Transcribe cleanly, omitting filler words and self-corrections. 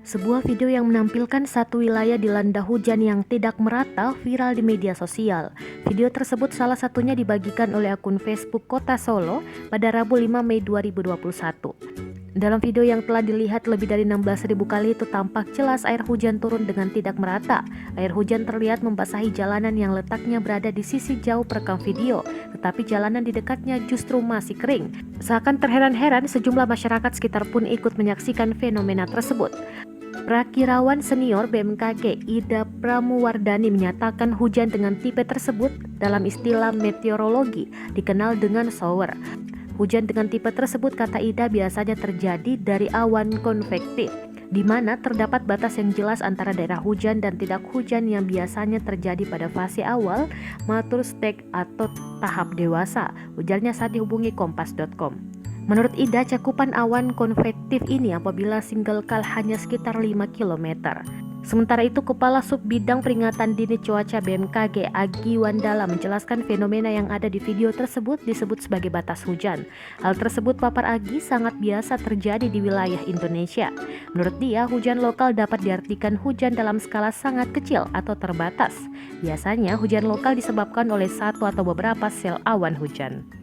Sebuah video yang menampilkan satu wilayah dilanda hujan yang tidak merata viral di media sosial. Video tersebut salah satunya dibagikan oleh akun Facebook Kota Solo pada Rabu 5 Mei 2021. Dalam video yang telah dilihat lebih dari 16.000 kali itu tampak jelas air hujan turun dengan tidak merata. Air hujan terlihat membasahi jalanan yang letaknya berada di sisi jauh perekam video, tetapi jalanan di dekatnya justru masih kering. Seakan terheran-heran, sejumlah masyarakat sekitar pun ikut menyaksikan fenomena tersebut. Prakirawan senior BMKG Ida Pramuwardani menyatakan hujan dengan tipe tersebut dalam istilah meteorologi dikenal dengan shower. Hujan dengan tipe tersebut, kata Ida, biasanya terjadi dari awan konvektif, di mana terdapat batas yang jelas antara daerah hujan dan tidak hujan yang biasanya terjadi pada fase awal matur stage atau tahap dewasa, ujarnya saat dihubungi kompas.com. Menurut Ida, cakupan awan konvektif ini apabila single call hanya sekitar 5 km. Sementara itu, Kepala Sub Bidang Peringatan Dini Cuaca BMKG Agi Wandala menjelaskan fenomena yang ada di video tersebut disebut sebagai batas hujan. Hal tersebut, papar Agi, sangat biasa terjadi di wilayah Indonesia. Menurut dia, hujan lokal dapat diartikan hujan dalam skala sangat kecil atau terbatas. Biasanya, hujan lokal disebabkan oleh satu atau beberapa sel awan hujan.